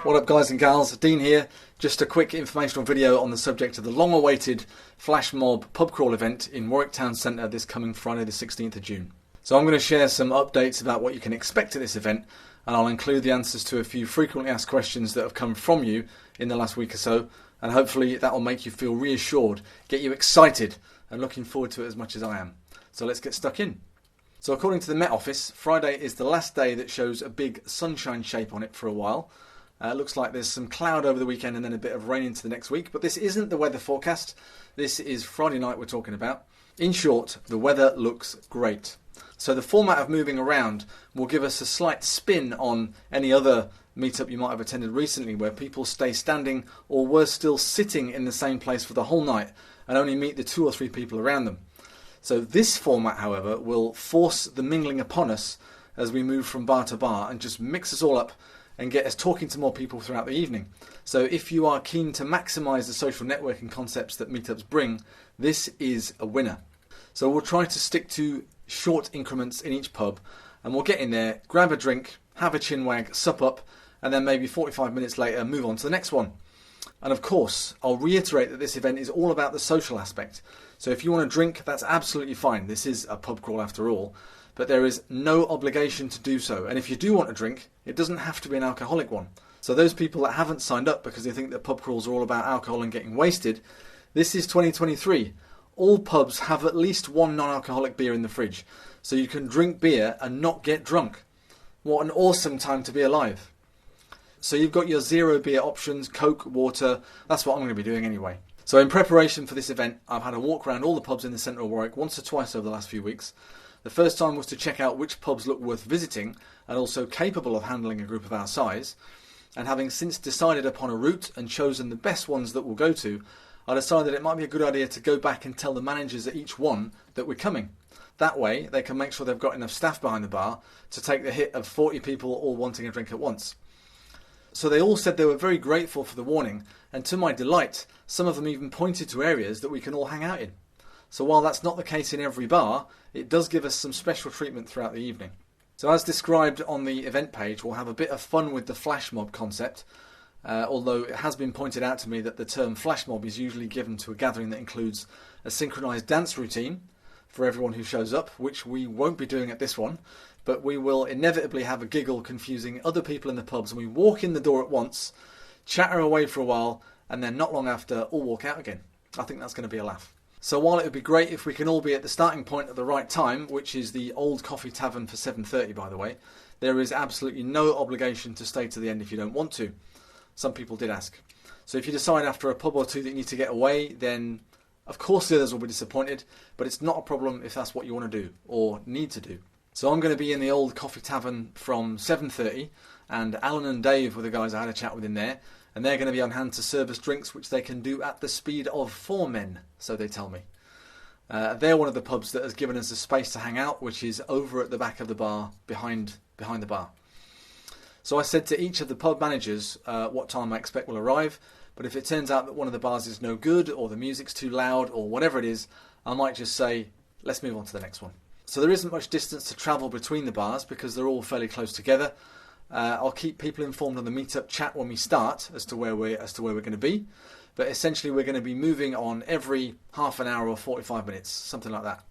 What up guys and gals, Dean here. Just a quick informational video on the subject of the long-awaited Flash Mob pub crawl event in Warwick Town Centre this coming Friday the 16th of June. So I'm going to share some updates about what you can expect at this event, and I'll include the answers to a few frequently asked questions that have come from you in the last week or so, and hopefully that will make you feel reassured, get you excited and looking forward to it as much as I am. So let's get stuck in. So according to the Met Office, Friday is the last day that shows a big sunshine shape on it for a while. It looks like there's some cloud over the weekend and then a bit of rain into the next week, but this isn't the weather forecast. This is Friday night we're talking about. In short, the weather looks great. So the format of moving around will give us a slight spin on any other meetup you might have attended recently where people stay standing or worse still sitting in the same place for the whole night and only meet the 2 or 3 people around them. So this format, however, will force the mingling upon us as we move from bar to bar and just mix us all up and get us talking to more people throughout the evening. So if you are keen to maximise the social networking concepts that meetups bring, this is a winner. So we'll try to stick to short increments in each pub, and we'll get in there, grab a drink, have a chinwag, sup up, and then maybe 45 minutes later move on to the next one. And of course, I'll reiterate that this event is all about the social aspect. So if you want to drink, that's absolutely fine. This is a pub crawl after all. But there is no obligation to do so. And if you do want a drink, it doesn't have to be an alcoholic one. So those people that haven't signed up because they think that pub crawls are all about alcohol and getting wasted, this is 2023. All pubs have at least one non-alcoholic beer in the fridge. So you can drink beer and not get drunk. What an awesome time to be alive. So you've got your zero beer options, Coke, water. That's what I'm going to be doing anyway. So in preparation for this event, I've had a walk around all the pubs in the centre of Warwick once or twice over the last few weeks. The first time was to check out which pubs look worth visiting and also capable of handling a group of our size. And having since decided upon a route and chosen the best ones that we'll go to, I decided it might be a good idea to go back and tell the managers at each one that we're coming. That way they can make sure they've got enough staff behind the bar to take the hit of 40 people all wanting a drink at once. So they all said they were very grateful for the warning, and to my delight, some of them even pointed to areas that we can all hang out in. So while that's not the case in every bar, it does give us some special treatment throughout the evening. So as described on the event page, we'll have a bit of fun with the flash mob concept, although it has been pointed out to me that the term flash mob is usually given to a gathering that includes a synchronised dance routine for everyone who shows up, which we won't be doing at this one, but we will inevitably have a giggle confusing other people in the pubs, and we walk in the door at once, chatter away for a while, and then not long after all walk out again. I think that's going to be a laugh. So while it would be great if we can all be at the starting point at the right time, which is the Old Coffee Tavern for 7:30 by the way, there is absolutely no obligation to stay to the end if you don't want to. Some people did ask. So if you decide after a pub or two that you need to get away, then of course the others will be disappointed, but it's not a problem if that's what you want to do or need to do. So I'm going to be in the Old Coffee Tavern from 7:30, and Alan and Dave were the guys I had a chat with in there, and they're going to be on hand to serve us drinks which they can do at the speed of 4 men, so they tell me. They're one of the pubs that has given us a space to hang out, which is over at the back of the bar, behind the bar. So I said to each of the pub managers what time I expect will arrive, but if it turns out that one of the bars is no good, or the music's too loud, or whatever it is, I might just say, let's move on to the next one. So there isn't much distance to travel between the bars because they're all fairly close together. I'll keep people informed on the meetup chat when we start as to where we're going to be, but essentially we're going to be moving on every half an hour or 45 minutes, something like that.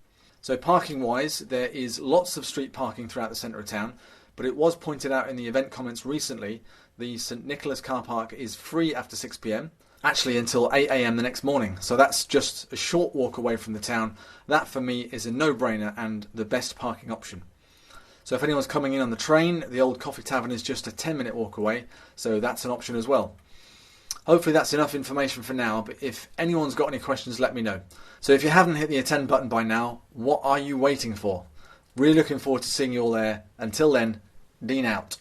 So parking wise, there is lots of street parking throughout the centre of town, but it was pointed out in the event comments recently the St Nicholas car park is free after 6 PM, actually until 8 AM the next morning, so that's just a short walk away from the town. That for me is a no-brainer and the best parking option. So if anyone's coming in on the train, the Old Coffee Tavern is just a 10-minute walk away, so that's an option as well. Hopefully that's enough information for now, but if anyone's got any questions, let me know. So if you haven't hit the attend button by now, what are you waiting for? Really looking forward to seeing you all there. Until then, Dean out.